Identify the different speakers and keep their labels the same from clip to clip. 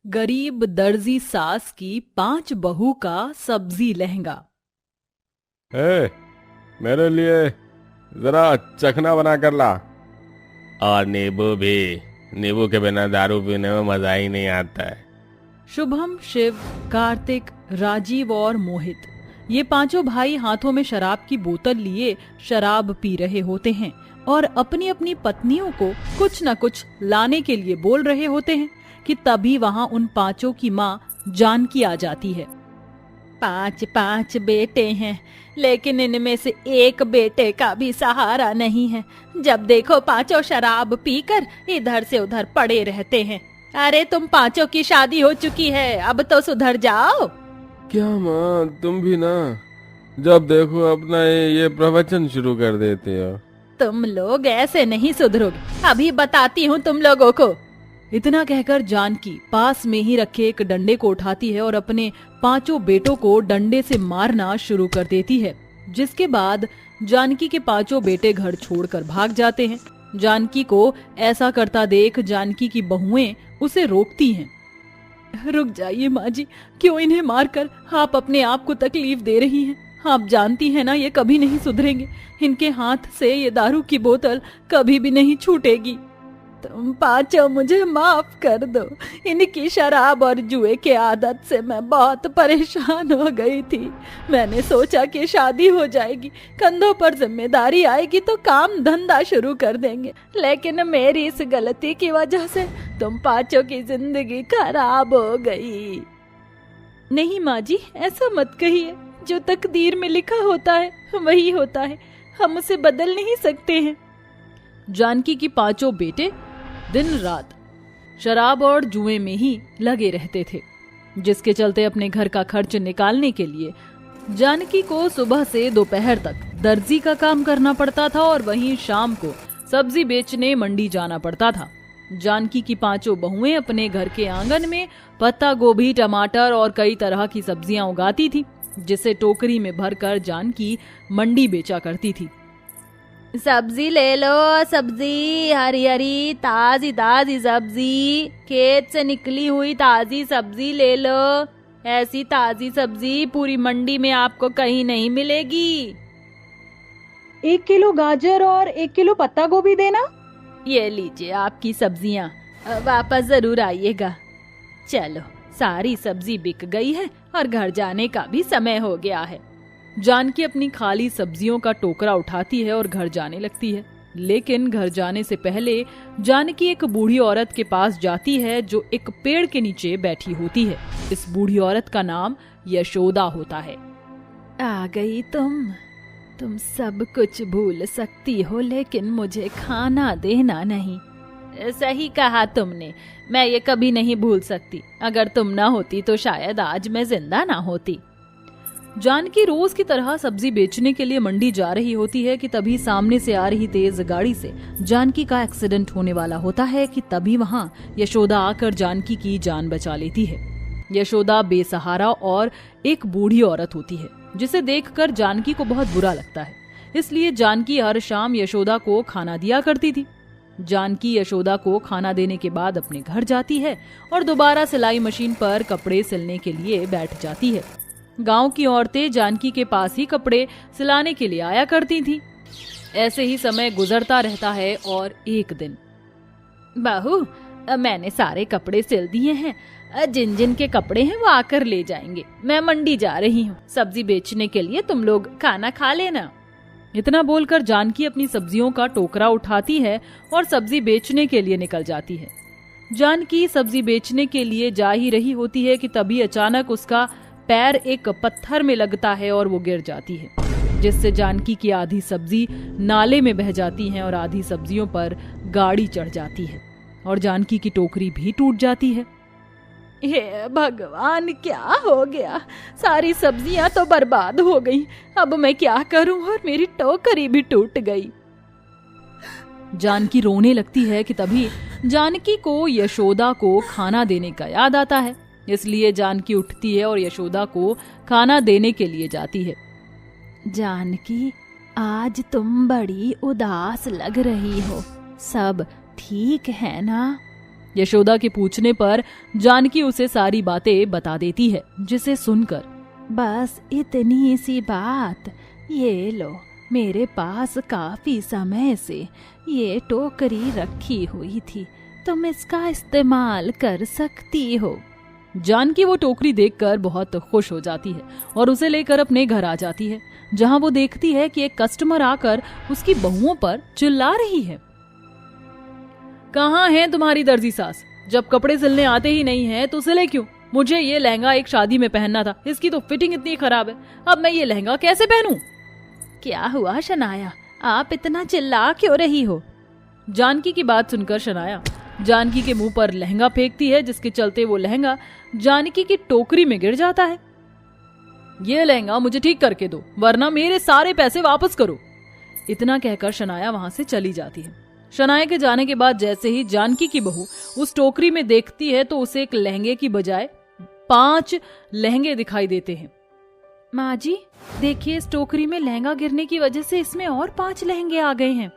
Speaker 1: गरीब दर्जी सास की 5 बहू का सब्जी लहंगा।
Speaker 2: ए, मेरे लिए जरा चखना बना कर ला। और नींबू भी। नींबू के बिना दारू पीने में मजा ही नहीं आता है।
Speaker 1: शुभम, शिव, कार्तिक, राजीव और मोहित, ये 5 भाई हाथों में शराब की बोतल लिए शराब पी रहे होते हैं और अपनी अपनी पत्नियों को कुछ न कुछ लाने के लिए बोल रहे होते हैं कि तभी वहाँ उन 5 की माँ जानकी आ जाती है। 5 बेटे हैं, लेकिन इनमें से एक बेटे का भी सहारा नहीं है। जब देखो 5 शराब पीकर इधर से उधर पड़े रहते हैं। अरे तुम 5 की शादी हो चुकी है, अब तो सुधर जाओ।
Speaker 2: क्या माँ, तुम भी ना जब देखो अपना ये प्रवचन शुरू कर देते हो।
Speaker 1: तुम लोग ऐसे नहीं सुधरोगे, अभी बताती हूँ तुम लोगों को। इतना कहकर जानकी पास में ही रखे एक डंडे को उठाती है और अपने 5 बेटों को डंडे से मारना शुरू कर देती है, जिसके बाद जानकी के 5 बेटे घर छोड़कर भाग जाते हैं। जानकी को ऐसा करता देख जानकी की बहुएं उसे रोकती हैं। रुक जाइए माँ जी, क्यों इन्हें मारकर आप अपने आप को तकलीफ दे रही हैं? आप जानती हैं ना ये कभी नहीं सुधरेंगे। इनके हाथ से ये दारू की बोतल कभी भी नहीं छूटेगी। तुम 5 मुझे माफ कर दो। इनकी शराब और जुए के आदत से मैं बहुत परेशान हो गई थी। मैंने सोचा कि शादी हो जाएगी, कंधों पर जिम्मेदारी आएगी तो काम धंधा शुरू कर देंगे, लेकिन मेरी इस गलती की वजह से तुम 5 की जिंदगी खराब हो गई। नहीं माँ जी, ऐसा मत कहिए। जो तकदीर में लिखा होता है वही होता है, हम उसे बदल नहीं सकते हैं। जानकी की 5 बेटे दिन रात शराब और जुए में ही लगे रहते थे, जिसके चलते अपने घर का खर्च निकालने के लिए जानकी को सुबह से दोपहर तक दर्जी का काम करना पड़ता था और वहीं शाम को सब्जी बेचने मंडी जाना पड़ता था। जानकी की 5 बहुएं अपने घर के आंगन में पत्ता गोभी, टमाटर और कई तरह की सब्जियां उगाती थी, जिसे टोकरी में भरकर जानकी मंडी बेचा करती थी। सब्जी ले लो, सब्जी हरी हरी ताजी ताजी सब्जी, खेत से निकली हुई ताजी सब्जी ले लो। ऐसी ताजी सब्जी पूरी मंडी में आपको कहीं नहीं मिलेगी।
Speaker 3: 1 किलो गाजर और 1 किलो पत्ता गोभी देना।
Speaker 1: ये लीजिए आपकी सब्जियां, वापस जरूर आइएगा। चलो, सारी सब्जी बिक गई है और घर जाने का भी समय हो गया है। जानकी अपनी खाली सब्जियों का टोकरा उठाती है और घर जाने लगती है, लेकिन घर जाने से पहले जानकी एक बूढ़ी औरत के पास जाती है जो एक पेड़ के नीचे बैठी होती है। इस बूढ़ी औरत का नाम यशोदा होता है। आ गई तुम सब कुछ भूल सकती हो, लेकिन मुझे खाना देना नहीं। सही कहा तुमने, मैं ये कभी नहीं भूल सकती। अगर तुम ना होती तो शायद आज मैं जिंदा ना होती। जानकी रोज की तरह सब्जी बेचने के लिए मंडी जा रही होती है कि तभी सामने से आ रही तेज गाड़ी से जानकी का एक्सीडेंट होने वाला होता है कि तभी वहाँ यशोदा आकर जानकी की जान बचा लेती है। यशोदा बेसहारा और एक बूढ़ी औरत होती है, जिसे देखकर जानकी को बहुत बुरा लगता है। इसलिए जानकी हर शाम यशोदा को खाना दिया करती थी। जानकी यशोदा को खाना देने के बाद अपने घर जाती है और दोबारा सिलाई मशीन पर कपड़े सिलने के लिए बैठ जाती है। गांव की औरतें जानकी के पास ही कपड़े सिलाने के लिए आया करती थीं। ऐसे ही समय गुजरता रहता है और एक दिन, बहू, मैंने सारे कपड़े सिल दिए हैं, जिन जिन के कपड़े हैं वो आकर ले जाएंगे। मैं मंडी जा रही हूँ सब्जी बेचने के लिए, तुम लोग खाना खा लेना। इतना बोलकर जानकी अपनी सब्जियों का टोकरा उठाती है और सब्जी बेचने के लिए निकल जाती है। जानकी सब्जी बेचने के लिए जा ही रही होती है कि तभी अचानक उसका पैर एक पत्थर में लगता है और वो गिर जाती है, जिससे जानकी की आधी सब्जी नाले में बह जाती है और आधी सब्जियों पर गाड़ी चढ़ जाती है और जानकी की टोकरी भी टूट जाती है। हे भगवान, क्या हो गया? सारी सब्जियां तो बर्बाद हो गई। अब मैं क्या करूं? और मेरी टोकरी भी टूट गई। जानकी रोने लगती है कि तभी जानकी को यशोदा को खाना देने का याद आता है। इसलिए जानकी उठती है और यशोदा को खाना देने के लिए जाती है। जानकी, आज तुम बड़ी उदास लग रही हो, सब ठीक है ना? यशोदा के पूछने पर जानकी उसे सारी बातें बता देती है, जिसे सुनकर बस इतनी सी बात, ये लो मेरे पास काफी समय से ये टोकरी रखी हुई थी, तुम इसका इस्तेमाल कर सकती हो। जानकी वो टोकरी देखकर बहुत खुश हो जाती है और उसे लेकर अपने घर आ जाती है, जहां वो देखती है कि एक कस्टमर आकर उसकी बहुओं पर चिल्ला रही है। कहाँ है तुम्हारी दर्जी सास? जब कपड़े सिलने आते ही नहीं है तो सिले क्यों? मुझे ये लहंगा एक शादी में पहनना था, इसकी तो फिटिंग इतनी खराब है, अब मैं ये लहंगा कैसे पहनूं? क्या हुआ शनाया, आप इतना चिल्ला क्यों रही हो? जानकी की बात सुनकर शनाया जानकी के मुंह पर लहंगा फेंकती है, जिसके चलते वो लहंगा जानकी की टोकरी में गिर जाता है। ये लहंगा मुझे ठीक करके दो, वरना मेरे सारे पैसे वापस करो। इतना कहकर शनाया वहां से चली जाती है। शनाया के जाने के बाद जैसे ही जानकी की बहू उस टोकरी में देखती है तो उसे एक लहंगे की बजाय 5 लहंगे दिखाई देते हैं। माँ जी देखिए, इस टोकरी में लहंगा गिरने की वजह से इसमें और 5 लहंगे आ गए हैं।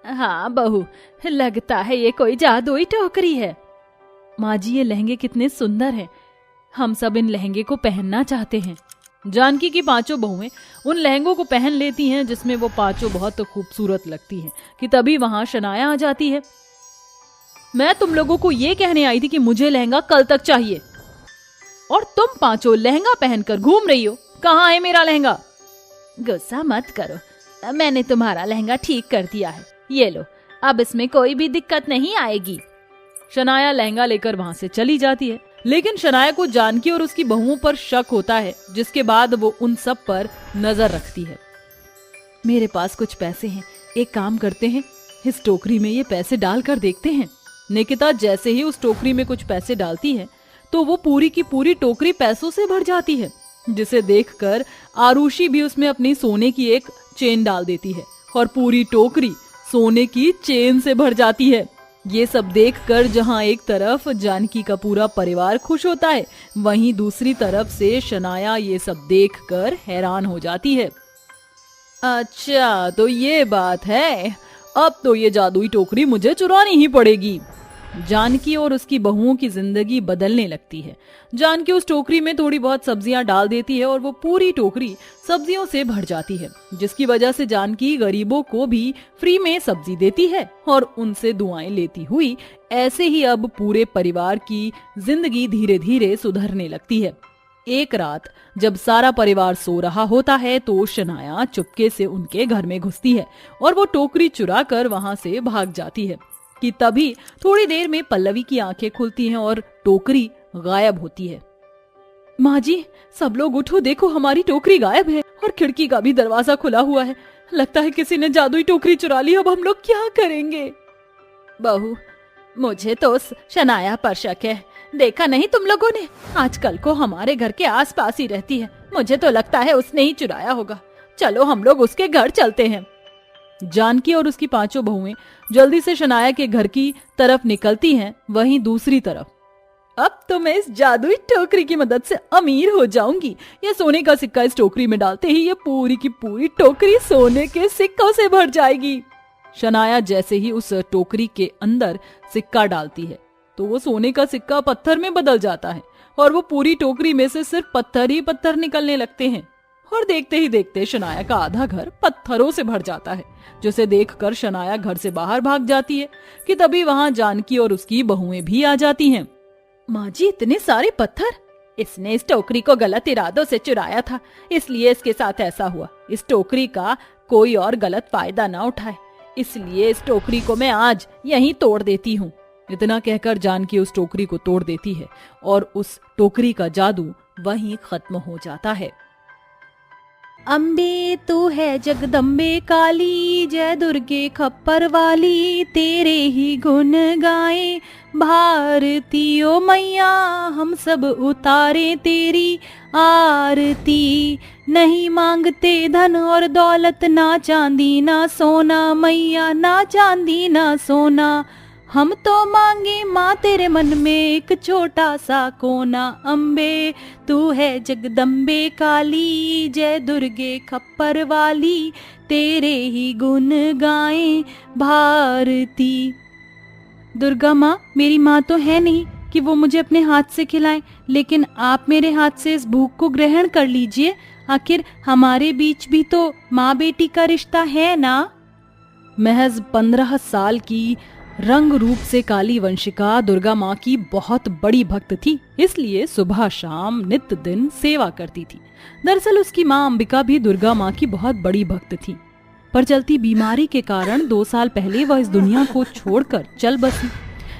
Speaker 1: हाँ बहू, लगता है ये कोई जादुई टोकरी है। माँ जी ये लहंगे कितने सुंदर हैं, हम सब इन लहंगे को पहनना चाहते हैं। जानकी की 5 बहुएं उन लहंगों को पहन लेती हैं, जिसमें वो 5 बहुत खूबसूरत लगती हैं कि तभी वहां शनाया आ जाती है। मैं तुम लोगों को ये कहने आई थी कि मुझे लहंगा कल तक चाहिए, और तुम 5 लहंगा पहनकर घूम रही हो। कहाँ है मेरा लहंगा? गुस्सा मत करो, मैंने तुम्हारा लहंगा ठीक कर दिया है, ये लो, अब इसमें कोई भी दिक्कत नहीं आएगी। शनाया लहंगा लेकर वहां से चली जाती है, लेकिन शनाया को जानकी और उसकी बहुओं पर शक होता है, जिसके बाद वो उन सब पर नजर रखती है। मेरे पास कुछ पैसे हैं, एक काम करते हैं, इस टोकरी में ये पैसे डालकर देखते हैं। निकिता जैसे ही उस टोकरी में कुछ पैसे डालती है तो वो पूरी की पूरी टोकरी पैसों से भर जाती है, जिसे देखकर आरुषि भी उसमें अपनी सोने की एक चेन डाल देती है और पूरी टोकरी सोने की चेन से भर जाती है। ये सब देखकर जहां एक तरफ जानकी का पूरा परिवार खुश होता है, वहीं दूसरी तरफ से शनाया ये सब देखकर हैरान हो जाती है। अच्छा तो ये बात है, अब तो ये जादुई टोकरी मुझे चुरानी ही पड़ेगी। जानकी और उसकी बहुओं की जिंदगी बदलने लगती है। जानकी उस टोकरी में थोड़ी बहुत सब्जियां डाल देती है और वो पूरी टोकरी सब्जियों से भर जाती है, जिसकी वजह से जानकी गरीबों को भी फ्री में सब्जी देती है और उनसे दुआएं लेती हुई ऐसे ही अब पूरे परिवार की जिंदगी धीरे धीरे सुधरने लगती है। एक रात जब सारा परिवार सो रहा होता है तो शनाया चुपके से उनके घर में घुसती है और वो टोकरी चुरा कर वहां से भाग जाती है कि तभी थोड़ी देर में पल्लवी की आंखें खुलती हैं और टोकरी गायब होती है। माँ जी सब लोग उठो, देखो हमारी टोकरी गायब है और खिड़की का भी दरवाजा खुला हुआ है, लगता है किसी ने जादुई टोकरी चुरा ली, अब हम लोग क्या करेंगे? बहू मुझे तो शनाया पर शक है, देखा नहीं तुम लोगों ने, आजकल को हमारे घर के आसपास ही रहती है, मुझे तो लगता है उसने ही चुराया होगा, चलो हम लोग उसके घर चलते हैं। जानकी और उसकी 5 बहुएं जल्दी से शनाया के घर की तरफ निकलती हैं। वहीं दूसरी तरफ अब तो मैं इस जादुई टोकरी की मदद से अमीर हो जाऊंगी। ये सोने का सिक्का इस टोकरी में डालते ही ये पूरी की पूरी टोकरी सोने के सिक्कों से भर जाएगी। शनाया जैसे ही उस टोकरी के अंदर सिक्का डालती है तो वो सोने का सिक्का पत्थर में बदल जाता है और वो पूरी टोकरी में से सिर्फ पत्थर ही पत्थर निकलने लगते हैं और देखते ही देखते शनाया का आधा घर पत्थरों से भर जाता है, जिसे देखकर शनाया घर से बाहर भाग जाती है कि तभी वहां जानकी और उसकी बहुएं भी आ जाती हैं। माँ जी इतने सारे पत्थर, इसने इस टोकरी को गलत इरादों से चुराया था, इसलिए इसके साथ ऐसा हुआ। इस टोकरी का कोई और गलत फायदा ना उठाए, इसलिए इस टोकरी को मैं आज यहीं तोड़ देती हूँ। इतना कहकर जानकी उस टोकरी को तोड़ देती है और उस टोकरी का जादू वहीं खत्म हो जाता है। अम्बे तू है जगदम्बे काली, जय दुर्गे खप्पर वाली, तेरे ही गुण गाए भारती ओ मैया, हम सब उतारे तेरी आरती। नहीं मांगते धन और दौलत, ना चांदी ना सोना मैया, ना चांदी ना सोना, हम तो मांगे माँ तेरे मन में एक छोटा सा कोना। अम्बे तू है जगदम्बे काली, जय दुर्गे खप्पर वाली, तेरे ही गुण गाएं भारती। दुर्गा माँ, मेरी माँ तो है नहीं कि वो मुझे अपने हाथ से खिलाए, लेकिन आप मेरे हाथ से इस भूख को ग्रहण कर लीजिए। आखिर हमारे बीच भी तो माँ बेटी का रिश्ता है ना। महज 15 साल की रंग रूप से काली वंशिका दुर्गा माँ की बहुत बड़ी भक्त थी, इसलिए सुबह शाम नित्य दिन सेवा करती थी। दरअसल उसकी माँ अंबिका भी दुर्गा माँ की बहुत बड़ी भक्त थी, पर चलती बीमारी के कारण 2 साल पहले वह इस दुनिया को छोड़कर चल बसी।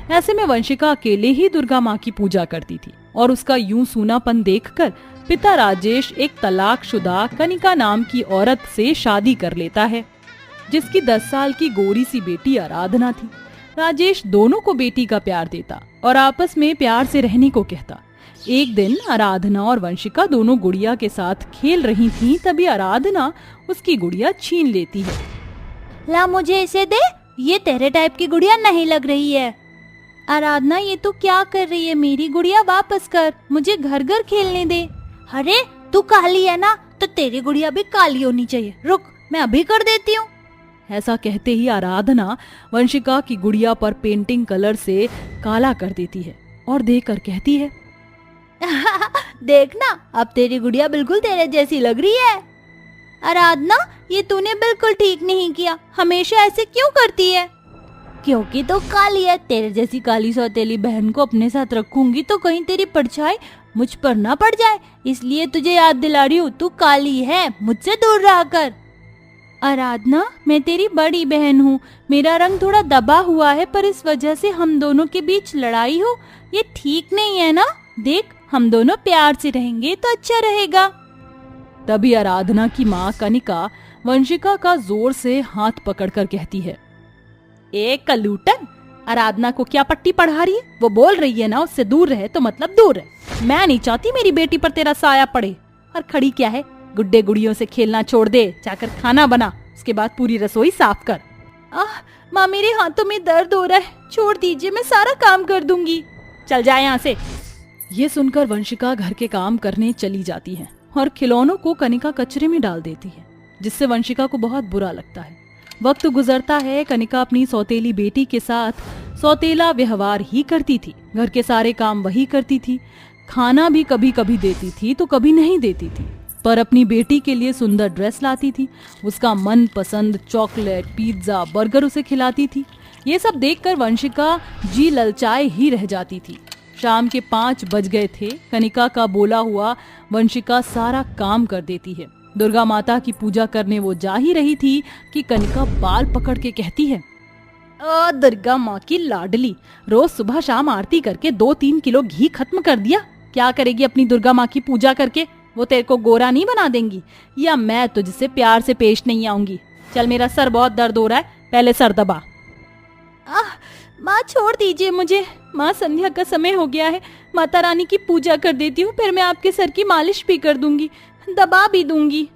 Speaker 1: ऐसे में वंशिका अकेले ही दुर्गा माँ की पूजा करती थी और उसका यूं सूनापन देखकर पिता राजेश एक तलाकशुदा कनिका नाम की औरत से शादी कर लेता है, जिसकी 10 साल की गोरी सी बेटी आराधना थी। राजेश दोनों को बेटी का प्यार देता और आपस में प्यार से रहने को कहता। एक दिन आराधना और वंशिका दोनों गुड़िया के साथ खेल रही थीं, तभी आराधना उसकी गुड़िया छीन लेती है।
Speaker 4: ला मुझे इसे दे, ये तेरे टाइप की गुड़िया नहीं लग रही है। आराधना, ये तू क्या कर रही है? मेरी गुड़िया वापस कर, मुझे घर घर खेलने दे। अरे तू काली है ना, तो तेरी गुड़िया भी काली होनी चाहिए। रुक, मैं अभी कर देती हूँ।
Speaker 1: ऐसा कहते ही आराधना वंशिका की गुड़िया पर पेंटिंग कलर से काला कर देती है और देखकर कहती है,
Speaker 4: देखना, अब तेरी गुड़िया बिल्कुल तेरे जैसी लग रही है। आराधना, ये तूने बिल्कुल ठीक नहीं किया। हमेशा ऐसे क्यों करती है? क्योंकि तो काली है। तेरे जैसी काली सौतेली बहन को अपने साथ रखूंगी तो कहीं तेरी परछाई मुझ पर ना पड़ जाए, इसलिए तुझे याद दिला रही हूँ, तू काली है, मुझसे दूर रहा कर।
Speaker 1: आराधना, मैं तेरी बड़ी बहन हूँ, मेरा रंग थोड़ा दबा हुआ है, पर इस वजह से हम दोनों के बीच लड़ाई हो, ये ठीक नहीं है ना। देख, हम दोनों प्यार से रहेंगे तो अच्छा रहेगा। तभी आराधना की माँ कनिका वंशिका का जोर से हाथ पकड़कर कहती है, ए कलूटन, आराधना को क्या पट्टी पढ़ा रही है? वो बोल रही है ना उससे दूर रहे तो मतलब दूर रहे। मैं नहीं चाहती मेरी बेटी पर तेरा साया पड़े। और खड़ी क्या है, गुड्डे गुड़ियों से खेलना छोड़ दे, जाकर खाना बना, उसके बाद पूरी रसोई साफ कर।
Speaker 4: माँ, मेरे हाथों में दर्द हो रहा है, छोड़ दीजिए, मैं सारा काम कर दूंगी।
Speaker 1: चल जाए यहाँ से। ये सुनकर वंशिका घर के काम करने चली जाती है और खिलौनों को कनिका कचरे में डाल देती है, जिससे वंशिका को बहुत बुरा लगता है। वक्त गुजरता है, कनिका अपनी सौतेली बेटी के साथ सौतेला व्यवहार ही करती थी। घर के सारे काम वही करती थी, खाना भी कभी कभी देती थी तो कभी नहीं देती थी, पर अपनी बेटी के लिए सुंदर ड्रेस लाती थी, उसका मनपसंद चॉकलेट, पिज्जा, बर्गर उसे खिलाती थी। ये सब देखकर वंशिका जी ललचाए ही रह जाती थी। शाम के 5 बज गए थे। कनिका का बोला हुआ वंशिका सारा काम कर देती है। दुर्गा माता की पूजा करने वो जा ही रही थी कि कनिका बाल पकड़ के कहती है, दुर्गा माँ की लाडली, रोज सुबह शाम आरती करके 2-3 किलो घी खत्म कर दिया। क्या करेगी अपनी दुर्गा माँ की पूजा करके? वो तेरे को गोरा नहीं बना देंगी, या मैं तुझसे प्यार से पेश नहीं आऊंगी। चल, मेरा सर बहुत दर्द हो रहा है, पहले सर दबा।
Speaker 4: माँ, छोड़ दीजिए मुझे।
Speaker 1: माँ, संध्या का समय हो गया है, माता रानी की पूजा कर देती हूँ, फिर मैं आपके सर की मालिश भी कर दूंगी, दबा भी दूंगी।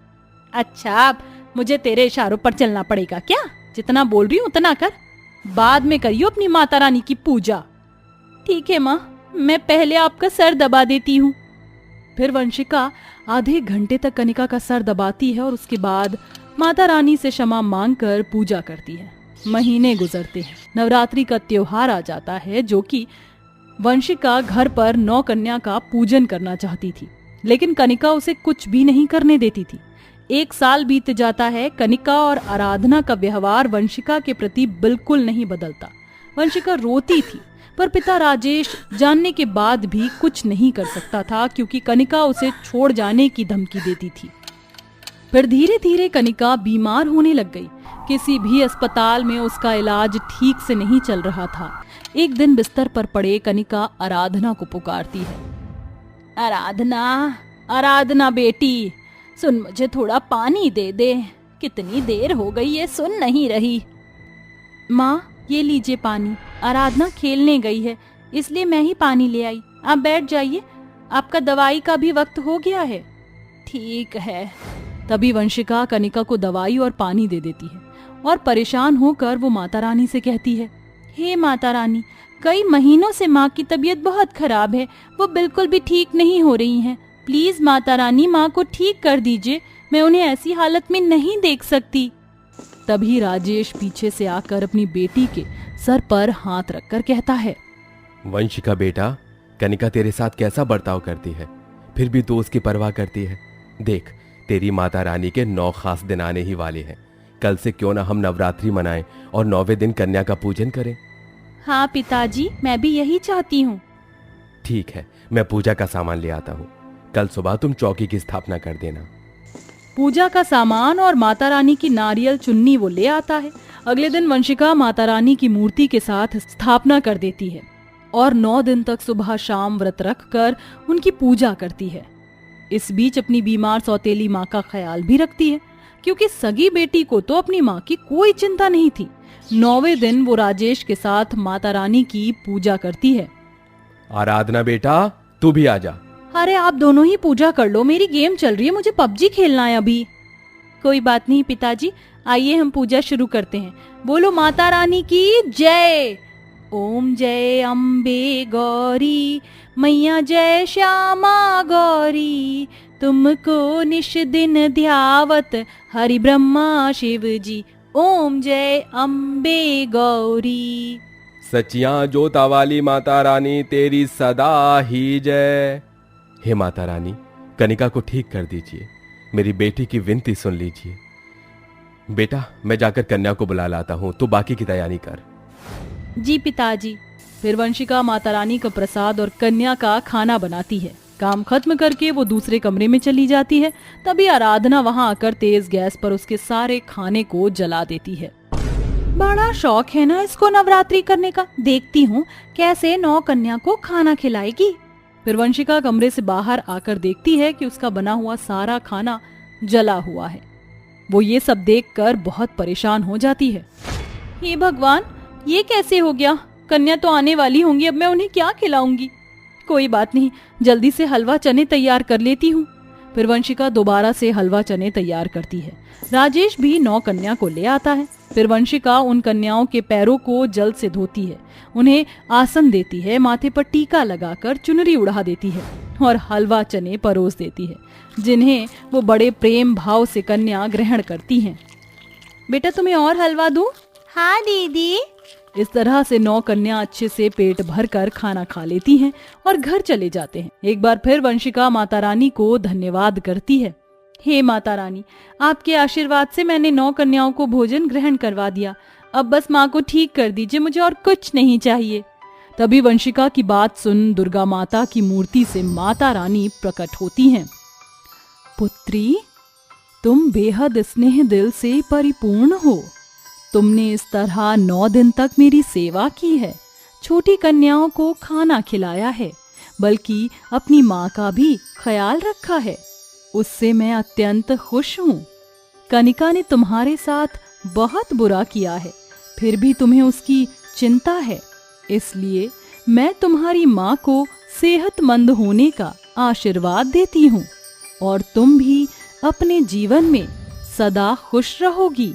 Speaker 1: अच्छा, मुझे तेरे इशारों पर चलना पड़ेगा क्या? जितना बोल रही हूँ उतना कर, बाद में करियो अपनी माता रानी की पूजा। ठीक है माँ, मैं पहले आपका सर दबा देती हूँ। फिर वंशिका आधे घंटे तक कनिका का सर दबाती है और उसके बाद माता रानी से क्षमा मांगकर पूजा करती है। महीने गुजरते हैं, नवरात्रि का त्योहार आ जाता है, जो कि वंशिका घर पर 9 कन्या का पूजन करना चाहती थी, लेकिन कनिका उसे कुछ भी नहीं करने देती थी। 1 साल बीत जाता है। कनिका और आराधना का व्यवहार वंशिका के प्रति बिल्कुल नहीं बदलता। वंशिका रोती थी, पर पिता राजेश जानने के बाद भी कुछ नहीं कर सकता था, क्योंकि कनिका उसे छोड़ जाने की धमकी देती थी। फिर धीरे धीरे कनिका बीमार होने लग गई। किसी भी अस्पताल में उसका इलाज ठीक से नहीं चल रहा था। एक दिन बिस्तर पर पड़े कनिका आराधना को पुकारती है, आराधना, आराधना बेटी, सुन, मुझे थोड़ा पानी दे दे, कितनी देर हो गई है, सुन नहीं रही। माँ, ये लीजिए पानी, आराधना खेलने गई है इसलिए मैं ही पानी ले आई, आप बैठ जाइए, आपका दवाई का भी वक्त हो गया है। ठीक है। तभी वंशिका कनिका को दवाई और पानी दे देती है और परेशान होकर वो माता रानी से कहती है, हे माता रानी, कई महीनों से माँ की तबीयत बहुत खराब है, वो बिल्कुल भी ठीक नहीं हो रही हैं। प्लीज माता रानी, माँ को ठीक कर दीजिए, मैं उन्हें ऐसी हालत में नहीं देख सकती। तभी राजेश पीछे से आकर अपनी बेटी के सर पर हाथ रखकर कहता है,
Speaker 2: वंशिका बेटा, कनिका तेरे साथ कैसा बर्ताव करती है, फिर भी तू उसकी परवाह करती है। देख, तेरी माता रानी के 9 खास दिन आने ही वाले हैं। कल से क्यों ना हम नवरात्रि मनाएं और 9वें दिन कन्या का पूजन करें।
Speaker 4: हाँ पिताजी, मैं भी यही चाहती हूँ।
Speaker 2: ठीक है, मैं पूजा का सामान ले आता हूँ। कल सुबह तुम चौकी की स्थापना कर देना।
Speaker 1: पूजा का सामान और माता रानी की नारियल चुन्नी वो ले आता है। अगले दिन वंशिका माता रानी की मूर्ति के साथ स्थापना कर देती है और 9 दिन तक सुबह शाम व्रत रखकर उनकी पूजा करती है। इस बीच अपनी बीमार सौतेली माँ का ख्याल भी रखती है, क्योंकि सगी बेटी को तो अपनी माँ की कोई चिंता नहीं थी। 9वें दिन वो राजेश के साथ माता रानी की पूजा करती है।
Speaker 2: आराधना बेटा, तू भी आजा।
Speaker 1: अरे आप दोनों ही पूजा कर लो, मेरी गेम चल रही है, मुझे पबजी खेलना है अभी।
Speaker 4: कोई बात नहीं पिताजी, आइए हम पूजा शुरू करते हैं। बोलो माता रानी की जय। ओम जय अम्बे गौरी, मैया जय श्यामा गौरी, तुमको निश दिन ध्यावत हरि ब्रह्मा शिव जी। ओम जय अम्बे गौरी।
Speaker 2: सचिया जोता वाली माता रानी तेरी सदा ही जय। हे माता रानी, कनिका को ठीक कर दीजिए, मेरी बेटी की विनती सुन लीजिए। बेटा, मैं जाकर कन्या को बुला लाता हूँ, तू बाकी की तैयारी कर।
Speaker 4: जी पिताजी।
Speaker 1: फिर वंशिका माता रानी का प्रसाद और कन्या का खाना बनाती है। काम खत्म करके वो दूसरे कमरे में चली जाती है। तभी आराधना वहां आकर तेज गैस पर उसके सारे खाने को जला देती है।
Speaker 4: बड़ा शौक है ना इसको नवरात्रि करने का, देखती हूँ कैसे 9 कन्या को खाना खिलाएगी।
Speaker 1: फिर वंशिका कमरे से बाहर आकर देखती है कि उसका बना हुआ सारा खाना जला हुआ है। वो ये सब देखकर बहुत परेशान हो जाती है।
Speaker 4: हे भगवान, ये कैसे हो गया? कन्या तो आने वाली होंगी, अब मैं उन्हें क्या खिलाऊंगी?
Speaker 1: कोई बात नहीं, जल्दी से हलवा चने तैयार कर लेती हूँ। फिर वंशिका दोबारा से हलवा चने तैयार करती है। राजेश भी 9 कन्या को ले आता है। फिर वंशिका उन कन्याओं के पैरों को जल से धोती है, उन्हें आसन देती है, माथे पर टीका लगाकर चुनरी उड़ा देती है और हलवा चने परोस देती है, जिन्हें वो बड़े प्रेम भाव से कन्या ग्रहण करती हैं।
Speaker 4: बेटा तुम्हें और हलवा दूं? हाँ दीदी।
Speaker 1: इस तरह से 9 कन्या अच्छे से पेट भर कर खाना खा लेती हैं और घर चले जाते हैं। एक बार फिर वंशिका माता रानी को धन्यवाद करती है। हे माता रानी, आपके आशीर्वाद से मैंने 9 कन्याओं को भोजन ग्रहण करवा दिया। अब बस माँ को ठीक कर दीजिए, मुझे और कुछ नहीं चाहिए। तभी वंशिका की बात सुन दुर्गा माता की मूर्ति से माता रानी प्रकट होती हैं। पुत्री, तुम बेहद स्नेह दिल से परिपूर्ण हो। तुमने इस तरह 9 दिन तक मेरी सेवा की है, छोटी कन्याओं को खाना खिलाया है, बल्कि अपनी माँ का भी ख्याल रखा है। उससे मैं अत्यंत खुश हूँ। कनिका ने तुम्हारे साथ बहुत बुरा किया है, फिर भी तुम्हें उसकी चिंता है, इसलिए मैं तुम्हारी माँ को सेहतमंद होने का आशीर्वाद देती हूँ और तुम भी अपने जीवन में सदा खुश रहोगी।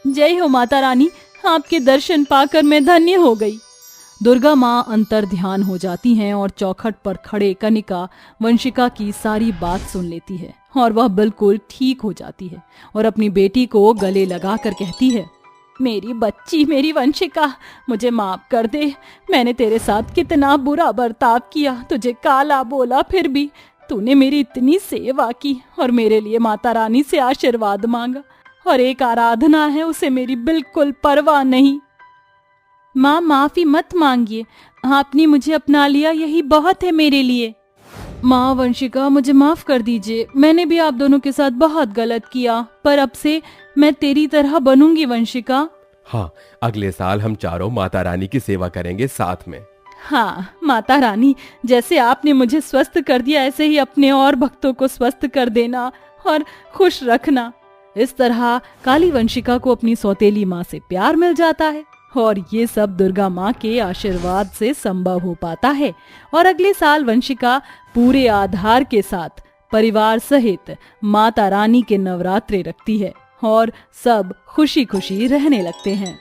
Speaker 4: जय हो माता रानी, आपके दर्शन पाकर मैं धन्य हो गई।
Speaker 1: दुर्गा माँ अंतर ध्यान हो जाती हैं और चौखट पर खड़े कनिका वंशिका की सारी बात सुन लेती है और वह बिल्कुल ठीक हो जाती है और अपनी बेटी को गले लगाकर कहती है,
Speaker 4: मेरी बच्ची, मेरी वंशिका, मुझे माफ कर दे। मैंने तेरे साथ कितना बुरा बर्ताव किया, तुझे काला बोला, फिर भी तूने मेरी इतनी सेवा की और मेरे लिए माता रानी से आशीर्वाद मांगा, और एक आराधना है, उसे मेरी बिल्कुल परवाह नहीं। माँ माफी मत मांगिए, आपने मुझे अपना लिया, यही बहुत है मेरे लिए।
Speaker 1: माँ वंशिका, मुझे माफ कर दीजिए, मैंने भी आप दोनों के साथ बहुत गलत किया, पर अब से मैं तेरी तरह बनूंगी वंशिका।
Speaker 2: हाँ, अगले साल हम चारों माता रानी की सेवा करेंगे साथ में।
Speaker 1: हाँ माता रानी, जैसे आपने मुझे स्वस्थ कर दिया, ऐसे ही अपने और भक्तों को स्वस्थ कर देना और खुश रखना। इस तरह काली वंशिका को अपनी सौतेली माँ से प्यार मिल जाता है और ये सब दुर्गा माँ के आशीर्वाद से संभव हो पाता है। और अगले साल वंशिका पूरे आधार के साथ परिवार सहित माता रानी के नवरात्रे रखती है और सब खुशी खुशी रहने लगते हैं।